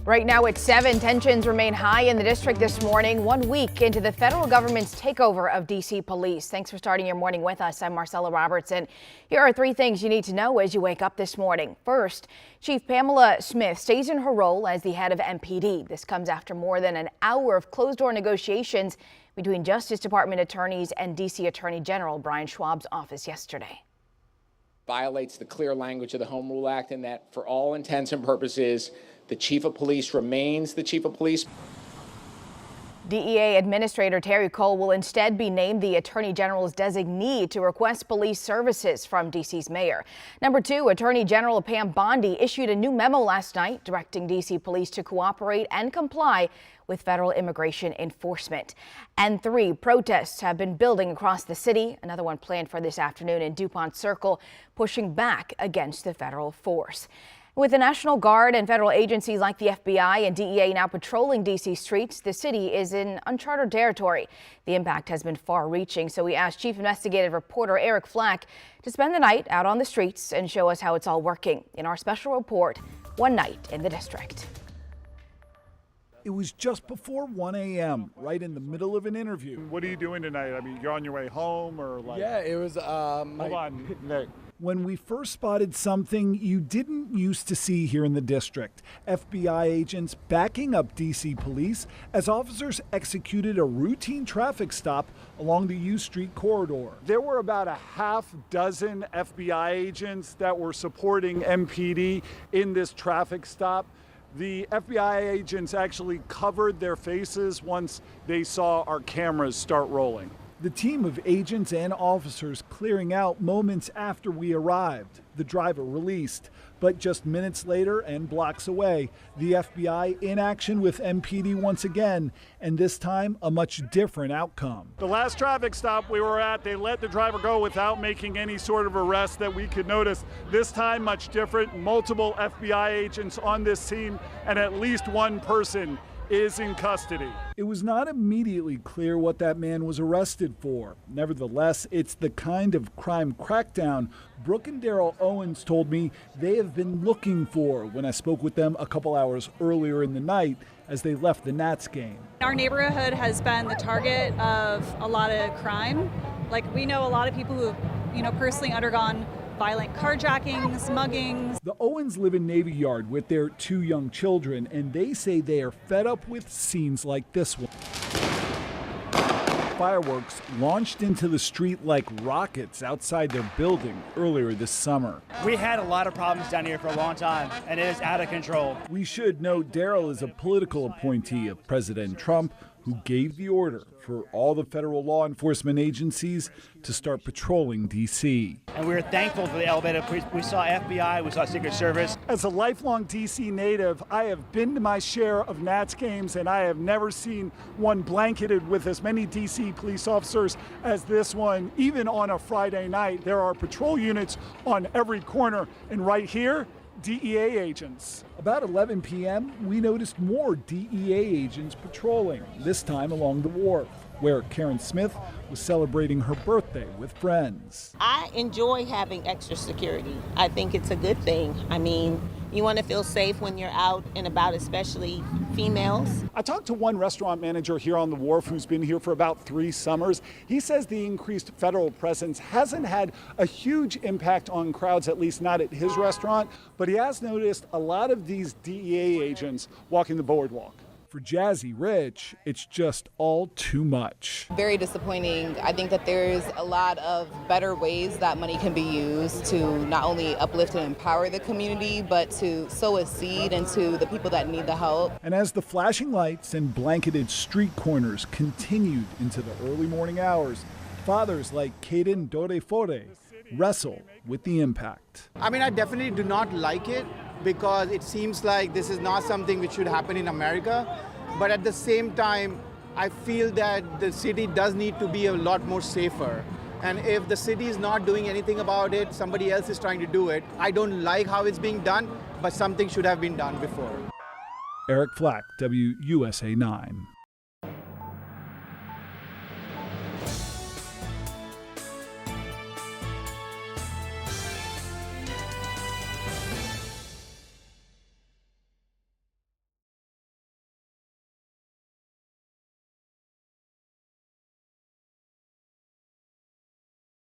Right now at 7, tensions remain high in the district this morning, 1 week into the federal government's takeover of D.C. police. Thanks for starting your morning with us. I'm Marcella Robertson. Here are 3 things you need to know as you wake up this morning. First, Chief Pamela Smith stays in her role as the head of MPD. This comes after more than an hour of closed-door negotiations between Justice Department attorneys and D.C. Attorney General Brian Schwab's office yesterday. Violates the clear language of the Home Rule Act in that, for all intents and purposes, the chief of police remains the chief of police. DEA Administrator Terry Cole will instead be named the Attorney General's designee to request police services from D.C.'s mayor. Number 2, Attorney General Pam Bondi issued a new memo last night directing D.C. police to cooperate and comply with federal immigration enforcement. And 3, protests have been building across the city. Another one planned for this afternoon in DuPont Circle, pushing back against the federal force. With the National Guard and federal agencies like the FBI and DEA now patrolling D.C. streets, the city is in uncharted territory. The impact has been far-reaching, so we asked Chief Investigative Reporter Eric Flack to spend the night out on the streets and show us how it's all working in our special report, One Night in the District. It was just before 1 a.m., right in the middle of an interview. What are you doing tonight? I mean, you're on your way home or like? Yeah, it was Hold on, Nick. When we first spotted something you didn't used to see here in the district, FBI agents backing up D.C. police as officers executed a routine traffic stop along the U Street corridor. There were about a half dozen FBI agents that were supporting MPD in this traffic stop. The FBI agents actually covered their faces once they saw our cameras start rolling. The team of agents and officers clearing out moments after we arrived. The driver released, but just minutes later and blocks away, the FBI in action with MPD once again, and this time a much different outcome. The last traffic stop we were at, they let the driver go without making any sort of arrest that we could notice. This time much different, multiple FBI agents on this scene, and at least one person is in custody. It was not immediately clear what that man was arrested for. Nevertheless, it's the kind of crime crackdown Brooke and Daryl Owens told me they have been looking for when I spoke with them a couple hours earlier in the night as they left the Nats game. Our neighborhood has been the target of a lot of crime. Like, we know a lot of people who have, personally undergone violent carjackings, muggings. The Owens live in Navy Yard with their 2 young children, and they say they are fed up with scenes like this one. Fireworks launched into the street like rockets outside their building earlier this summer. We had a lot of problems down here for a long time, and it is out of control. We should note Daryl is a political appointee of President Trump, who gave the order for all the federal law enforcement agencies to start patrolling D.C. And we were thankful for the elevated police. We saw FBI, we saw Secret Service. As a lifelong D.C. native, I have been to my share of Nats games, and I have never seen one blanketed with as many D.C. police officers as this one. Even on a Friday night, there are patrol units on every corner, and right here, DEA agents. About 11 p.m., we noticed more DEA agents patrolling, this time along the wharf, where Karen Smith was celebrating her birthday with friends. I enjoy having extra security. I think it's a good thing. I mean, you want to feel safe when you're out and about, especially females. I talked to one restaurant manager here on the wharf who's been here for about 3 summers. He says the increased federal presence hasn't had a huge impact on crowds, at least not at his restaurant, but he has noticed a lot of these DEA agents walking the boardwalk. For Jazzy Rich, it's just all too much. Very disappointing. I think that there's a lot of better ways that money can be used to not only uplift and empower the community, but to sow a seed into the people that need the help. And as the flashing lights and blanketed street corners continued into the early morning hours, fathers like Caden Dorefore wrestle with the impact. I mean, I definitely do not like it because it seems like this is not something which should happen in America. But at the same time, I feel that the city does need to be a lot more safer. And if the city is not doing anything about it, somebody else is trying to do it. I don't like how it's being done, but something should have been done before. Eric Flack, WUSA 9.